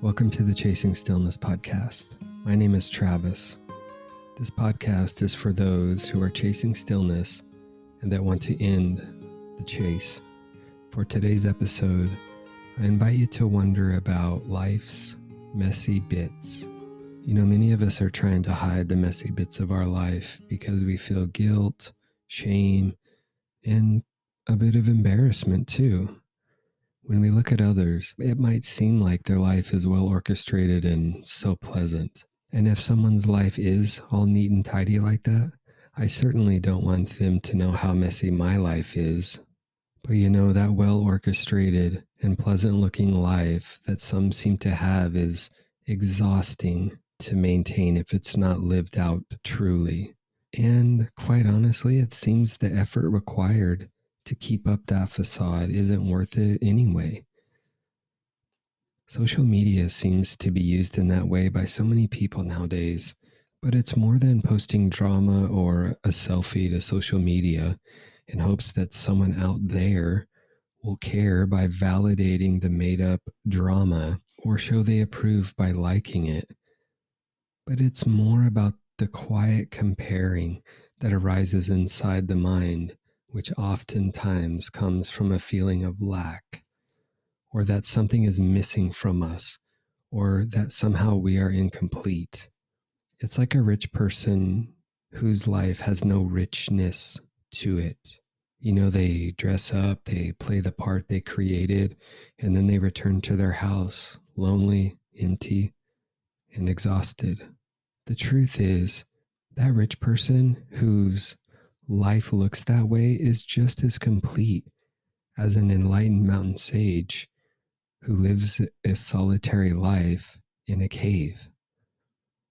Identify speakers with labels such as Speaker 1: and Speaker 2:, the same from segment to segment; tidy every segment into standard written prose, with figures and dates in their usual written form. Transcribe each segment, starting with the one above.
Speaker 1: Welcome to the Chasing Stillness podcast. My name is Travis. This podcast is for those who are chasing stillness and that want to end the chase. For today's episode, I invite you to wonder about life's messy bits. You know, many of us are trying to hide the messy bits of our life because we feel guilt, shame, and a bit of embarrassment too. When we look at others, it might seem like their life is well orchestrated and so pleasant. And if someone's life is all neat and tidy like that, I certainly don't want them to know how messy my life is. But you know, that well orchestrated and pleasant looking life that some seem to have is exhausting to maintain if it's not lived out truly. And quite honestly, it seems the effort required to keep up that facade isn't worth it anyway. Social media seems to be used in that way by so many people nowadays, but it's more than posting drama or a selfie to social media in hopes that someone out there will care by validating the made up drama or show they approve by liking it. But it's more about the quiet comparing that arises inside the mind, which oftentimes comes from a feeling of lack, or that something is missing from us, or that somehow we are incomplete. It's like a rich person whose life has no richness to it. You know, they dress up, they play the part they created, and then they return to their house, lonely, empty, and exhausted. The truth is, that rich person whose life looks that way is just as complete as an enlightened mountain sage who lives a solitary life in a cave.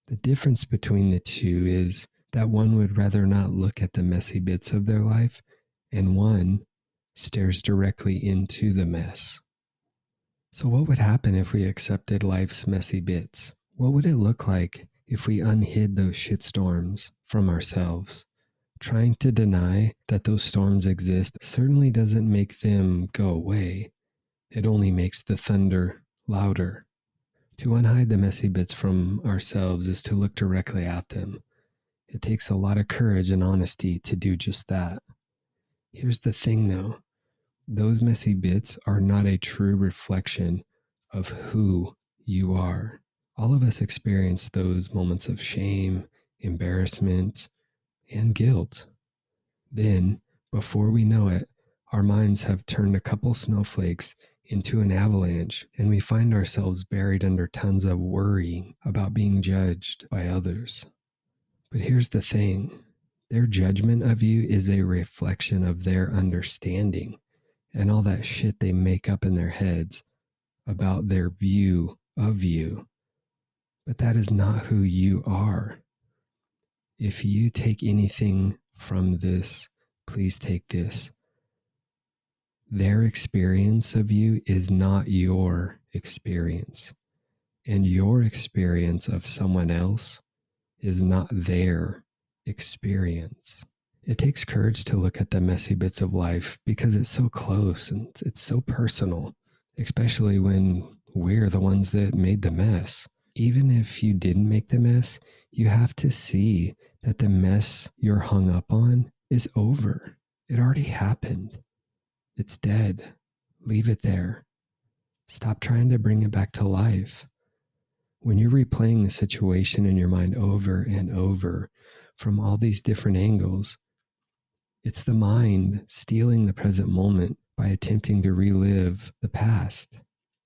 Speaker 1: The difference between the two is that one would rather not look at the messy bits of their life, and one stares directly into the mess. So what would happen if we accepted life's messy bits? What would it look like if we unhid those shitstorms from ourselves? Trying to deny that those storms exist certainly doesn't make them go away. It only makes the thunder louder. To unhide the messy bits from ourselves is to look directly at them. It takes a lot of courage and honesty to do just that. Here's the thing though, those messy bits are not a true reflection of who you are. All of us experience those moments of shame, embarrassment, and guilt. Then, before we know it, our minds have turned a couple snowflakes into an avalanche, and we find ourselves buried under tons of worrying about being judged by others. But here's the thing, their judgment of you is a reflection of their understanding and all that shit they make up in their heads about their view of you. But that is not who you are. If you take anything from this, please take this. Their experience of you is not your experience, and your experience of someone else is not their experience. It takes courage to look at the messy bits of life because it's so close and it's so personal, especially when we're the ones that made the mess. Even if you didn't make the mess, you have to see that the mess you're hung up on is over. It already happened. It's dead. Leave it there. Stop trying to bring it back to life. When you're replaying the situation in your mind over and over from all these different angles, it's the mind stealing the present moment by attempting to relive the past.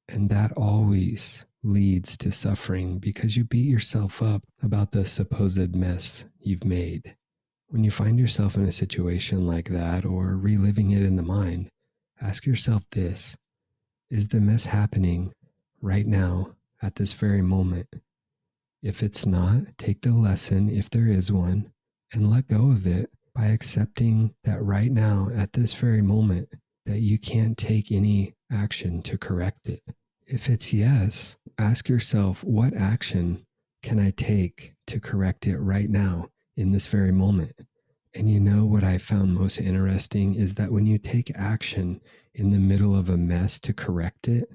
Speaker 1: And that always leads to suffering because you beat yourself up about the supposed mess you've made. When you find yourself in a situation like that or reliving it in the mind, ask yourself this: is the mess happening right now at this very moment? If it's not, take the lesson, if there is one, and let go of it by accepting that right now at this very moment that you can't take any action to correct it. If it's yes, ask yourself, what action can I take to correct it right now in this very moment? And you know what I found most interesting is that when you take action in the middle of a mess to correct it,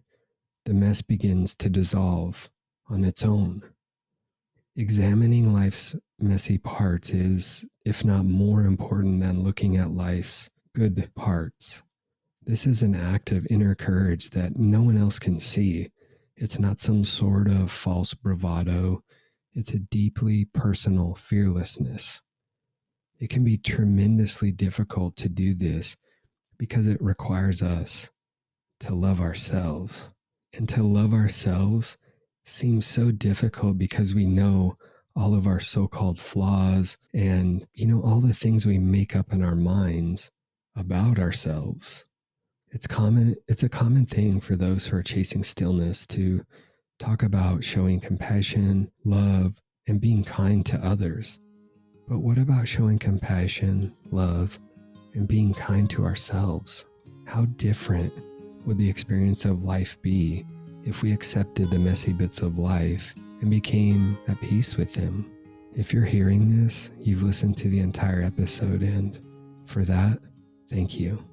Speaker 1: the mess begins to dissolve on its own. Examining life's messy parts is, if not more important than looking at life's good parts. This is an act of inner courage that no one else can see. It's not some sort of false bravado. It's a deeply personal fearlessness. It can be tremendously difficult to do this because it requires us to love ourselves. And to love ourselves seems so difficult because we know all of our so-called flaws and, all the things we make up in our minds about ourselves. It's a common thing for those who are chasing stillness to talk about showing compassion, love, and being kind to others. But what about showing compassion, love, and being kind to ourselves? How different would the experience of life be if we accepted the messy bits of life and became at peace with them? If you're hearing this, you've listened to the entire episode, and for that, thank you.